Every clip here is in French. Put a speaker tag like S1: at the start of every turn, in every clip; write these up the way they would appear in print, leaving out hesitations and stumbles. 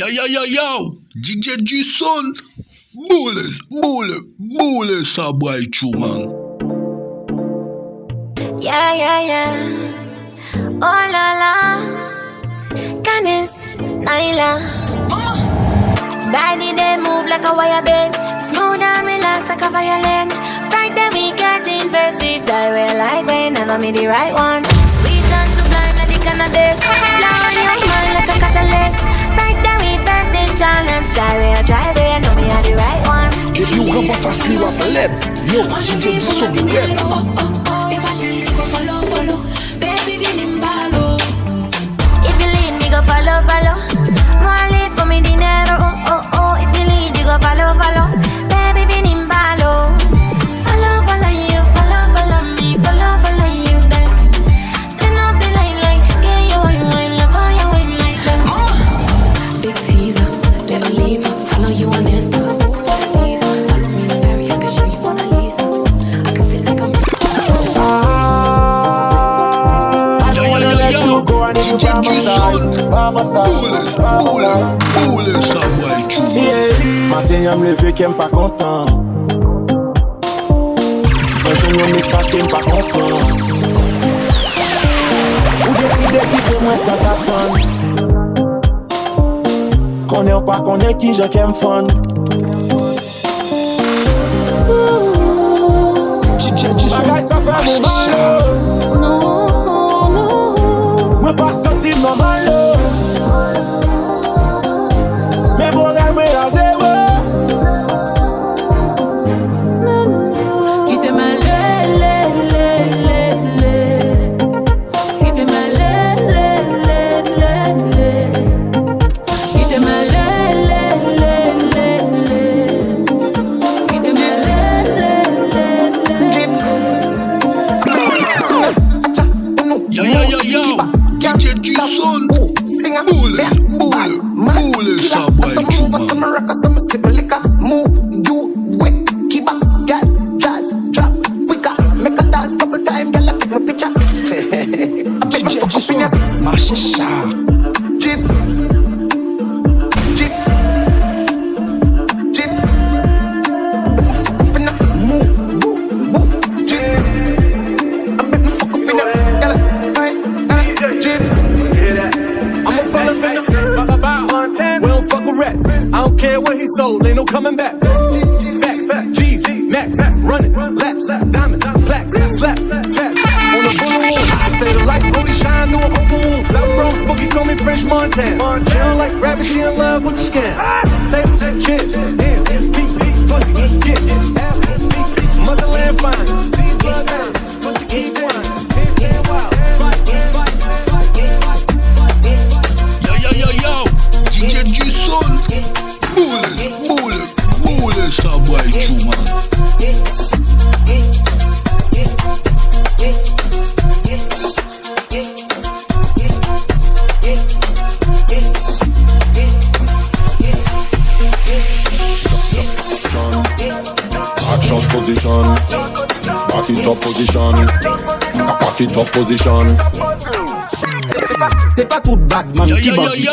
S1: Yo, DJ G-Son. Boule, ça boy chou, man.
S2: Yeah. Oh la la. Canis, Naila. Body they move like a wire bed. Smooth and relaxed like a violin. Right then we get invasive. Die well like when never me the right one. Sweet and sublime like the cannabis. Blow on your mind like a catalyst. Right then we bend the challenge. Try way, know me are the right one.
S1: If you come fast, you have a lead. Yo, DJ G-Son, you get.
S2: If I lead, you go follow. Baby, vini mbalo. If you lead me, go follow. More lead for me dinero. Oh. If you lead, you go follow. Baby, vini mbalo. Follow you, follow me, follow you. Then I'll be like, get your wine, love all your wine like that.
S3: Big teaser, never leave. Follow you on Insta. Follow me the ferry, I can show you Mona Lisa. I can feel like I'm.
S4: I don't wanna let you go, I need you by my side.
S1: Boule, ça boy chou.
S4: Matin, y'a me lever qui aime pas content. Quand j'ai un message qui aime pas content. Ou décider quitter moi, ça s'attend. Connais ou pas connais qui je qu'aime fun. Bagay ça fait mon mal. Non. Moi pas sensible normal. Mais bon rêve à zéro.
S3: Quitte ma Quitte ma Quitte ma
S1: Yo, DJ G-Son. Boule, ça boy chou, man.
S5: Some rock, some sip my liquor. Move, you quick, keep up, get jazz, drop, quicker, make a dance couple time, girl, I take my picture. I bet my fuck up in ya.
S1: Machissa.
S5: Jif. Bet my fuck up in ya. Move, Jif. I bet my fuck up in ya. Girl, Jif.
S6: I'ma pull up in the we don't fuck with rats. I don't care what he sold, ain't no coming back. Facts, G's, max, running, laps, diamond, plaques, slap, taps. On the boom, say the light only shine through an open wound. South Bronx boogie, call me French Montana. She don't like rabbit, she in love with the scam. Tables, chairs, hands, feet, pussy, get, F, motherland fine. These blood diamonds, pussy keep wine. Hands stand wild, fight.
S1: Yo, DJ G-Son. Boule, ça boy chou, man.
S7: Action position, back it up position.
S5: C'est pas tout Batman qui bandit.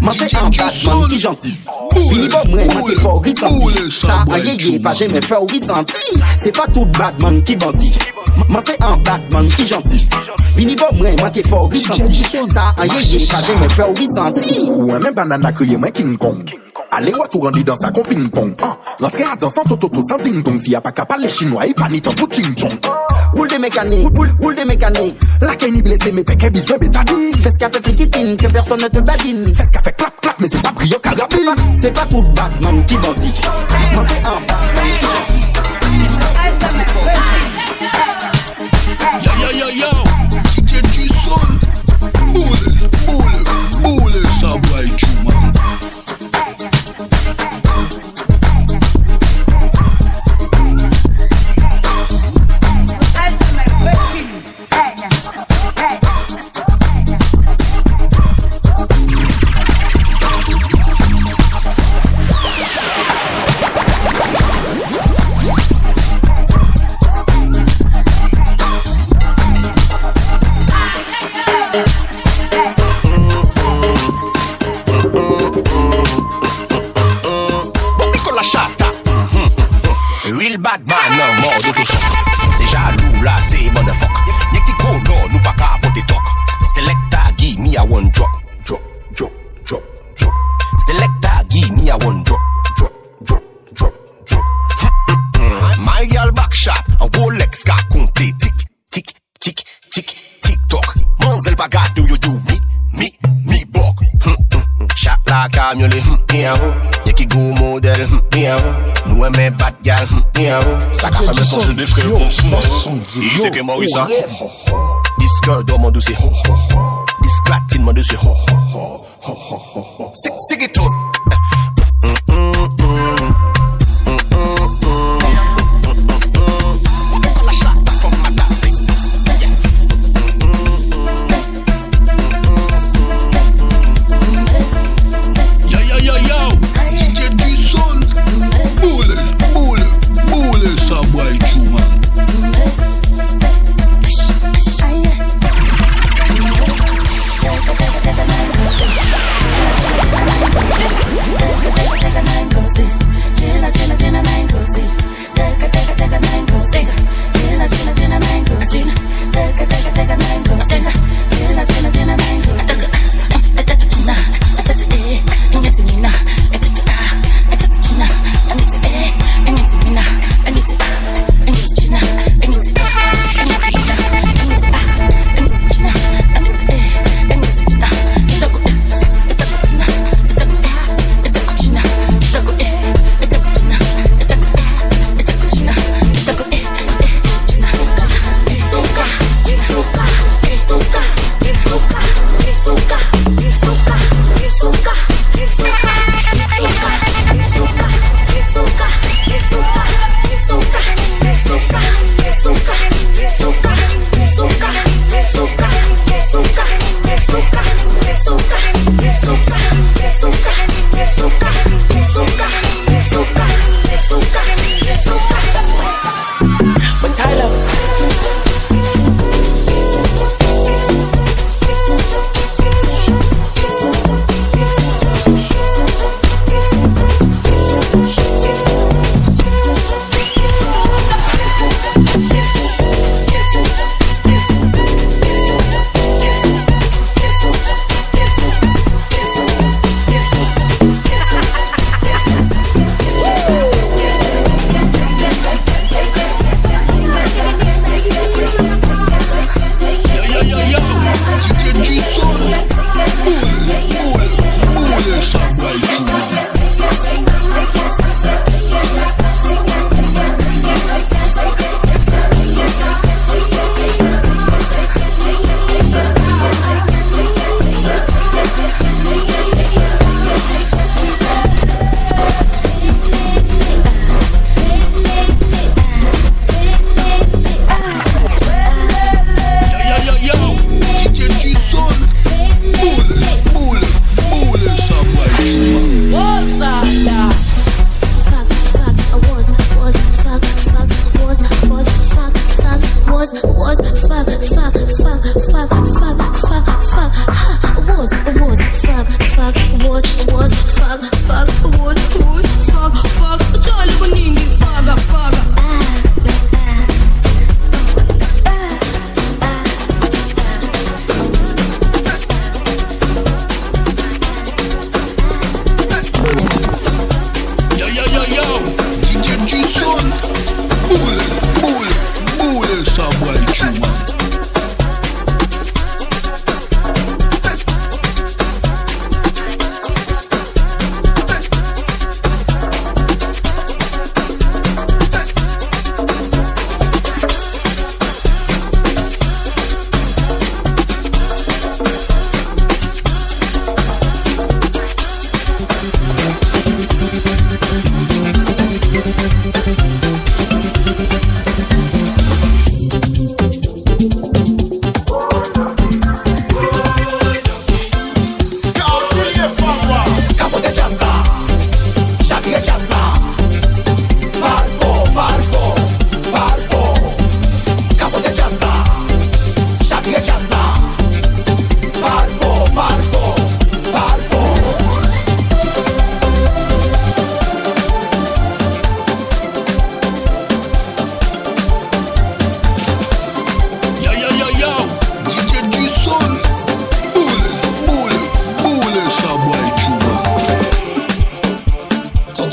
S5: Moi c'est un Batman qui gentil. Vini bon moi t'es fort ressenti. Ça a yéyé pas jamais fait ressenti. C'est pas tout Batman qui bandit. Moi c'est un Batman qui gentil. Vini bon moi t'es fort ressenti. Ça a yéyé pas jamais fait ressenti.
S7: Ouais même banana crié moi King Kong. Allez ouais tout rendu dans sa con ping pong. Rentrez à danser toto sans ding dong. Fia pas capable les chinois et pas ni tant pour ching chong.
S5: Roule des mécaniques, roule des mécaniques.
S7: La kenny blessé mais péké bisoué bétadine.
S5: Fais ce qu'a fait Pikitine, que personne ne te badine.
S7: Fais ce qu'a fait clap mais c'est pas brillant carabine.
S5: C'est pas tout Batman qui bandit. Moi c'est un Batman qui gentil.
S1: Yo, DJ G-Son. Boule, ça boy chou, man.
S8: Selector, give me a one drop. My girl back shot, and Rolex got complete. Tick, tock. Manzel bagat, do you do me, bok. Shot like a mule, y'a qui go modèle, nous aimons bad gal, ça qu'a fait me changer de frère comme ça. Il était que Maurissa, disque d'homme en dossier, disque platine mon dossier. C'est qui tout?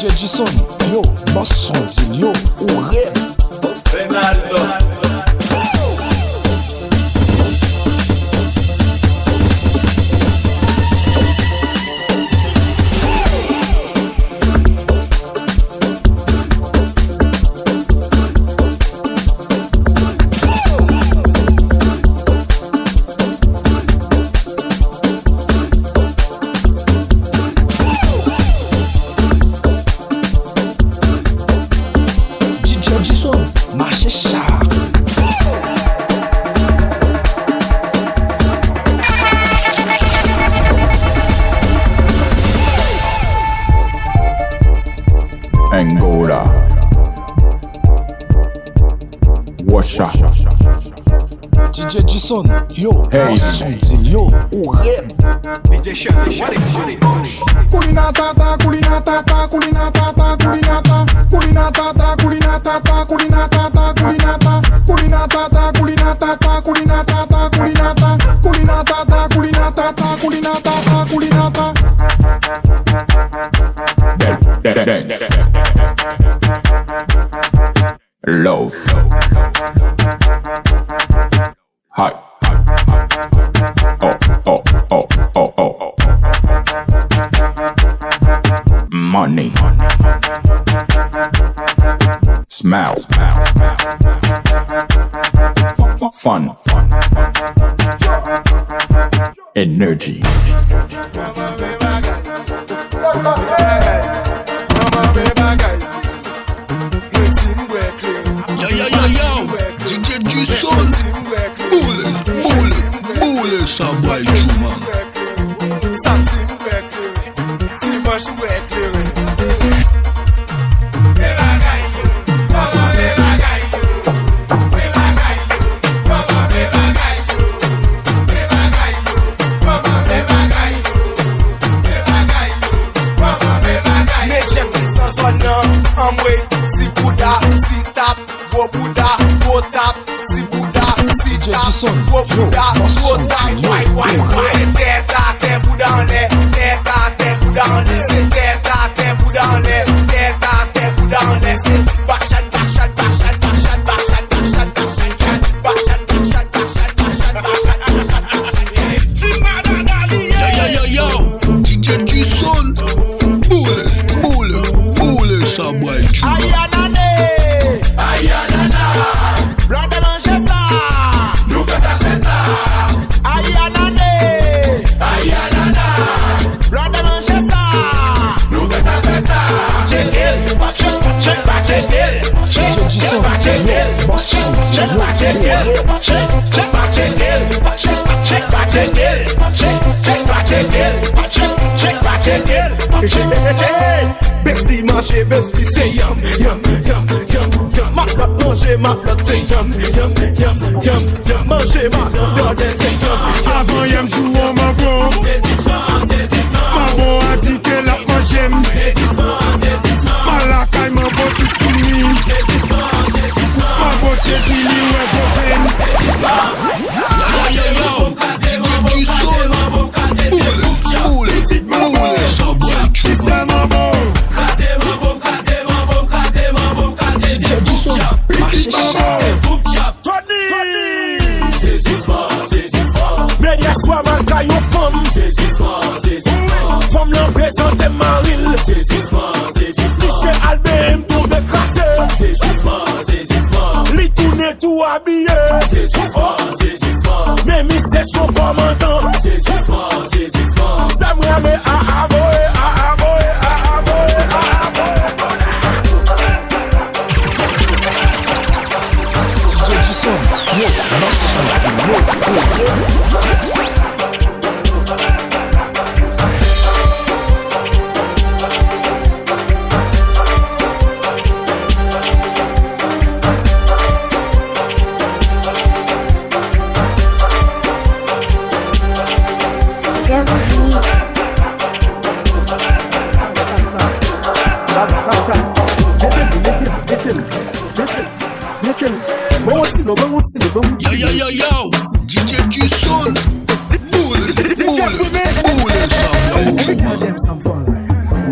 S1: DJ Jason, yo, boss son deal, yo, ou rap.
S7: Angola, Washa,
S1: DJ Jason, yo,
S7: Hey.
S1: boss son deal, yo, ou rap.
S4: Kulinatata, kulinatata, kulinatata, kulinata, kulinatata, kulinatata, kulinatata, kulinata, kulinatata, kulinatata, kulinatata, kulinata, kulinatata, kulinatata, kulinatata, kulinata.
S7: dance, love, high, oh, money, smile, fun, energy.
S1: Yo, DJ Jason, boule, ça va être humain.
S6: Bestie manger, bestie c'est yum, yum, yum, yum, yum. Ma flotte manger, ma flotte c'est yum, yum, yum, yum, yum. Manger, ma flotte c'est yum.
S4: Avant yam sou on ma bon. Ma bon a dit que la moi j'aime. Ma la caille ma bon tout fini. Ma bon c'est fini ouais tout habillé. Mais mi c'est son commandant. Ça me ramène à avoyer, à avoyer, à avoyer, à avoyer.
S1: Yo, DJ Jason, boule,
S6: Let me give them some fun.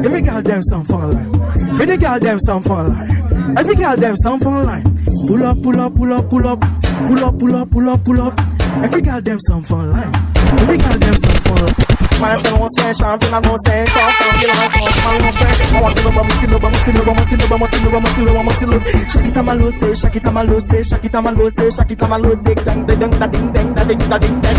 S6: Let me give
S4: girl them some fun line. Every girl them some fun line. Every girl them some fun line. Pull up, pull up, pull up, pull up. Pull up, pull up, pull up, pull up. Every girl them some fun line. Every girl them some fun line. My friend won't say champion, I'm gonna say champion. You know my song, I want to know about me, Shake it, I'm a low say, shake it, I'm a low say, shake it, I'm a low say, shake it, I'm a low say, dang, dang, dang, ding, dang, ding, ding, ding, ding.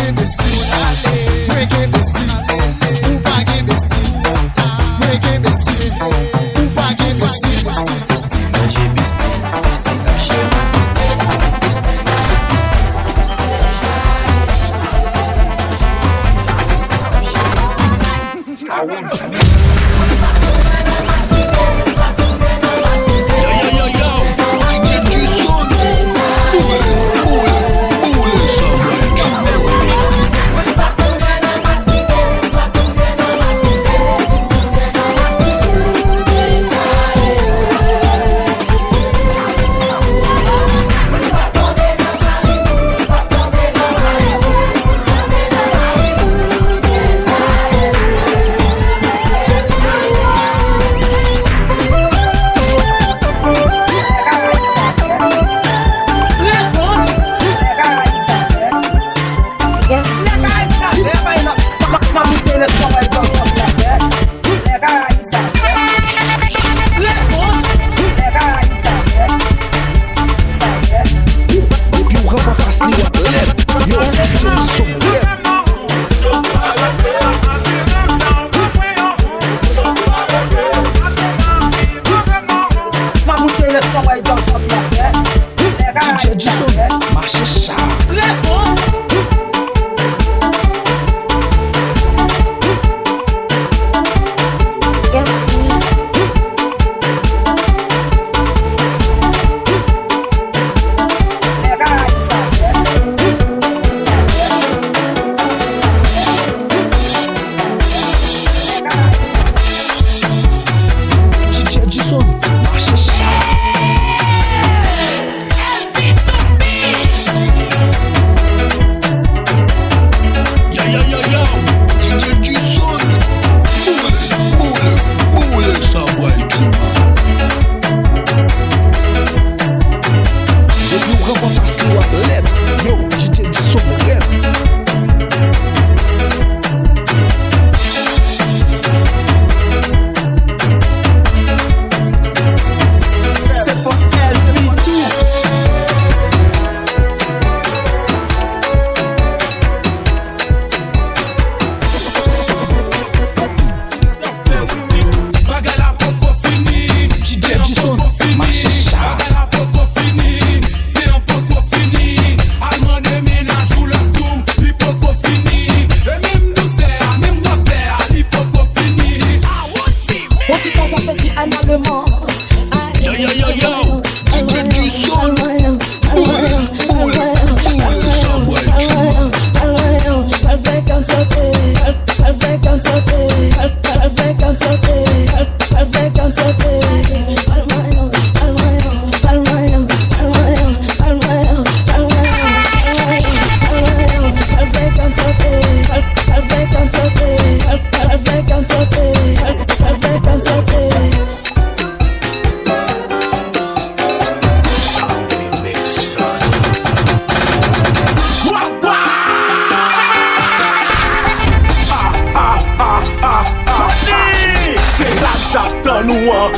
S9: gen de stil, mwen gen de stil, ou pa gen de stil, mwen gen de stil, ou pa gen de stil. J'ai mes styles, I want you.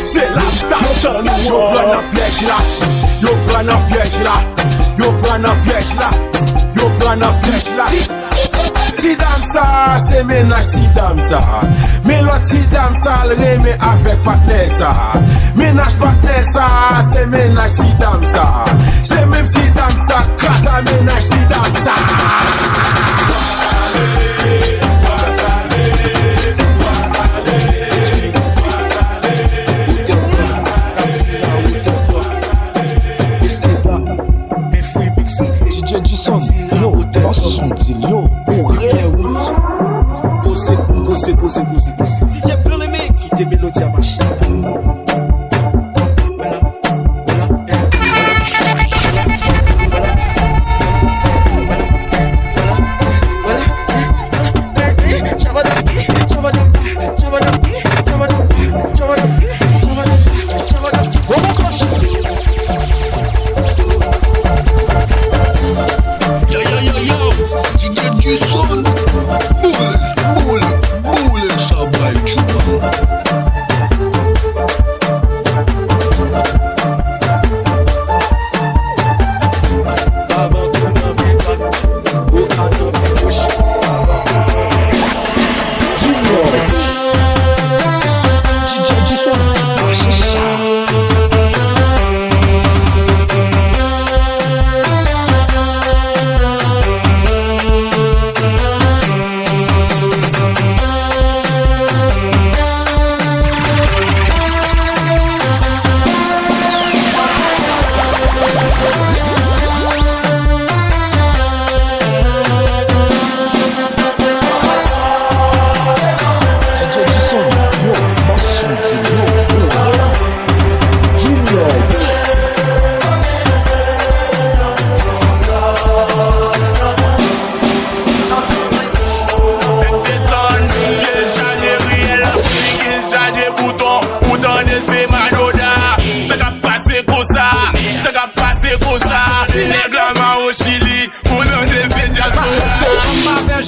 S7: C'est la tonton nous. Yo prend un piège là, yo prend un piège là, yo prend un piège là, yo prend un piège là. Si dame ça, c'est ménage si dame ça. Mais l'autre si dame ça, le remet avec partenaire ça. Ménage partenaire ça, c'est ménage si dame ça. C'est même si dame ça, grâce à ménage si dame ça.
S1: DJ Jason, yo, dans son deal, yo, pour rien.
S6: Posez. DJ Billy Mix, DJ Mélodie à machine.
S1: Boule, ça va être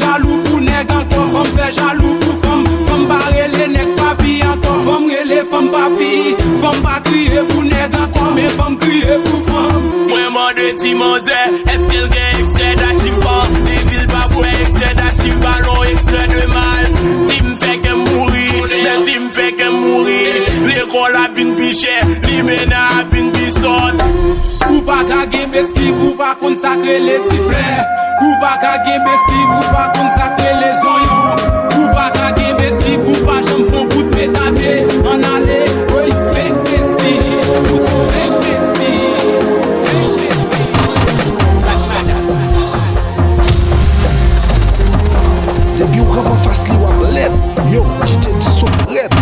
S10: jaloux pour nèg encore, femme fait jaloux pour femme. Femme barrer les nèg papi encore, femme relé femme papi. Femme pas crier pour nèg encore, mais femme crier pour femme.
S11: Moi m'a de Timosé, est-ce qu'elle gagne extrait d'achivant? Des villes pas pour extrait d'achivallon, extrait de mal. Tim fait que mourir, mais Tim fait que mourir. L'école a vin piché, l'imena a vin bisson.
S10: Ou pas qu'à game besti, ou pas consacrer les tiflets. Ou pas qu'à game besti, ou pas consacrer les oignons. Ou pas qu'à game besti, ou pas j'aime font bout de pétadé. En aller, oui, fake besti. Fake besti. Fake besti.
S1: Depuis on rentre en face li wap led. Yo, DJ Diso red.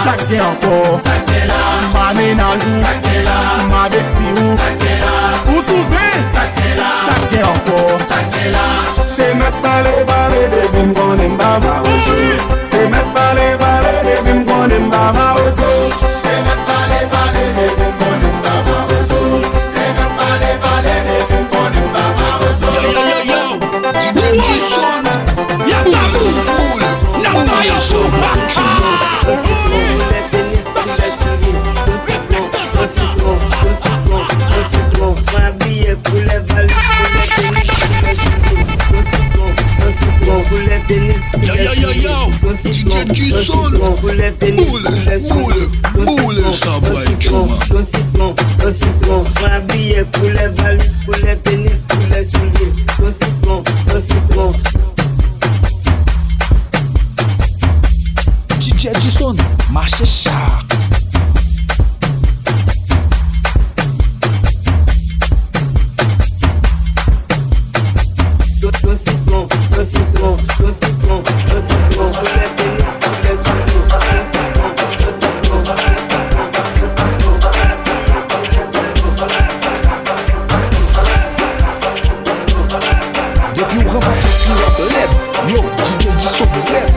S4: Saqué encore, ma ménagou, ma bestie ou sous-zé, saqué encore, te met pas les balais de bim qu'on aime baba ozo, te met pas les balais de bim qu'on aime baba ozo, te met pas les balais de bim qu'on aime baba ozo, te met pas les balais de bim qu'on aime baba ozo.
S1: Yo, DJ Jason, y'a ta boule, n'a pas y'a so Yo, DJ Jason, boule, ça va être chuma. DJ Jason, marche char. Depuis on rentre en face li wap led. Yo, DJ Diso red.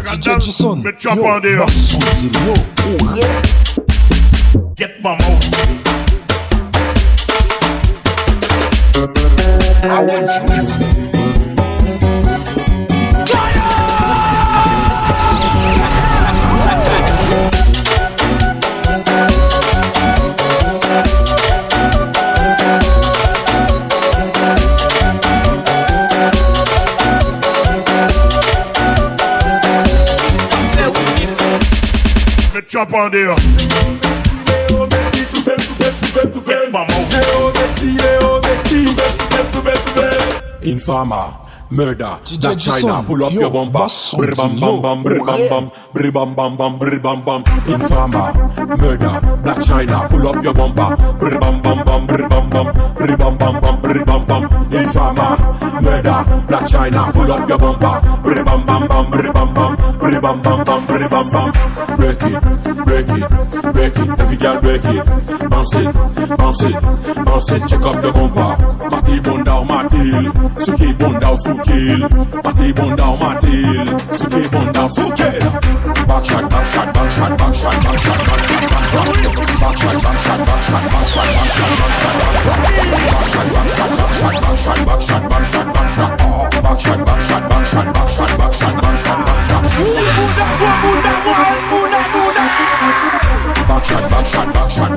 S1: DJ Jason,
S4: me chop on there.
S1: Yo, red.
S4: Get my mouth.
S1: I want you.
S4: Chop on there. Infama, murder, that China, pull up your bumper. Brr bam bam bam, brr bam bam, brr bam bam bam, brr bam bam. Infama, murder, black China, pull up your bumper. Brr bam bam bam, brr bam bam, brr bam bam bam, brr bam bam. Infama, murder, black China, pull up your bumper. Brr bam bam bam, brr bam bam, brr bam bam bam, brr bam bam. Break it, break it, break it, every girl break it. Bounce it, bounce it, bounce it, check up your bumper. Mati bunda o matil, suki bunda o sukil. Mati bunda o matil, suki bunda o sukil. Back shot, back shot, back shot, back shot, back shot, back shot, back shot. Back shot, back shot, back shot, back shot, back shot, back shot, back shot, back shot, back shot, back shot, back shot, back shot, back shot. Back shot, back shot, back shot, back shot, back shot, back shot, back shot. Back shot, back shot, back shot,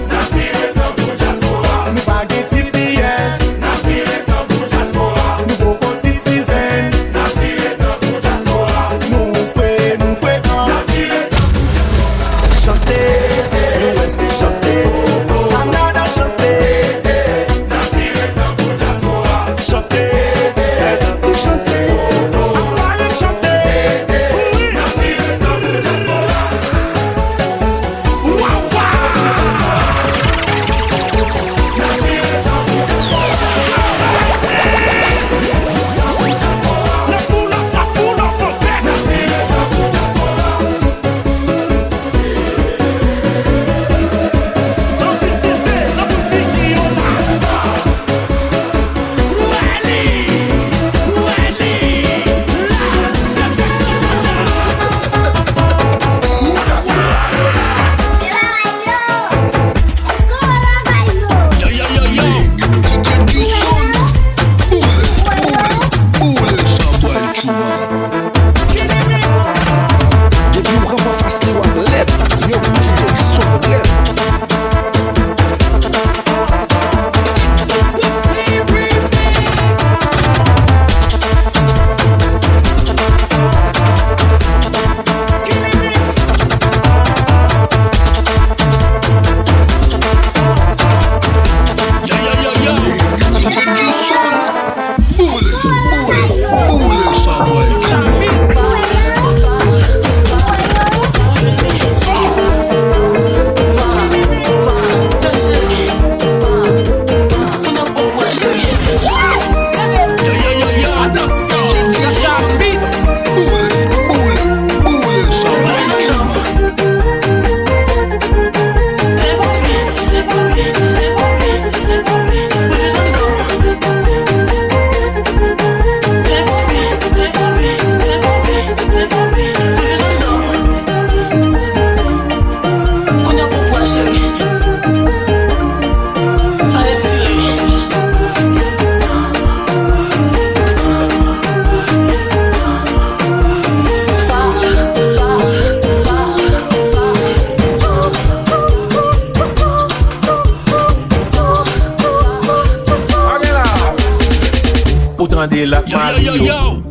S7: Autant des lacs Mario.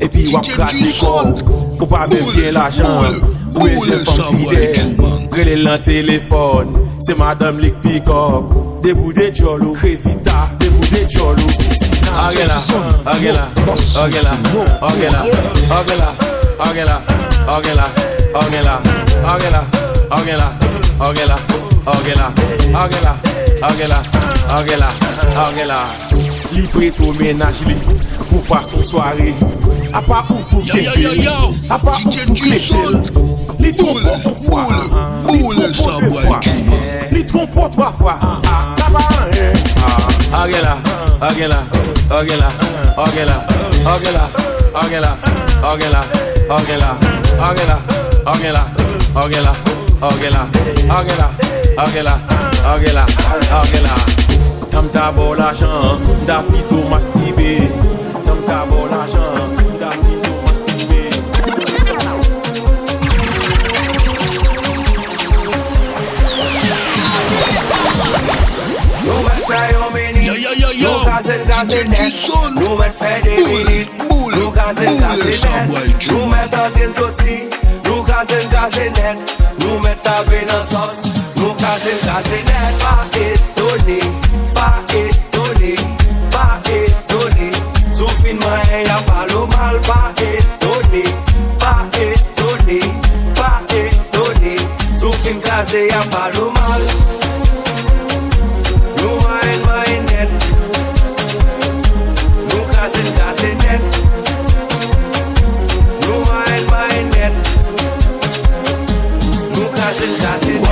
S7: Et puis wap krasé corps. Ou pas même bien l'argent. Ou est une femme fidèle. Relais l'en téléphone. C'est madame Lick Pick-up. Des bouts de jolo. Crevita. Des bouts de jolo. Agela. Agela. Agela. Agela. Agela. Agela. Agela. Agela. Agela. Agela. Agela. Agela. Agela. Agela. Agela. Agela. Li prête au ménage li pour passer une soirée. A pas ou pour képer. A pas ou pour cléter. Li trompe une fois. Li trompe deux fois. Li trompe trois fois. Ça va rien. Agela. Agela. Agela. Agela. Agela. Agela. Agela. Agela. Agela. Agela. Agela. Agela. Agela. Agela. Agela. Agela. Tam ta bon l'argent, da plutôt masturbé. Tam ta bon l'argent, da plutôt masturbé.
S11: Nous met fait un minute, nous casser net. Nous met fait des minutes, nous casser net. Nous met tenter sortir, nous casser net. Nous met taper dans sauce, nous casser net. Pas étonné. Pas étonné, pas étonné. Souffle moi y'a pas le mal. Pas étonné, pas étonné, pas étonné. Souffle casé y'a pas le mal. Nous main net. Nous casser net. Nous main net. Nous casser net.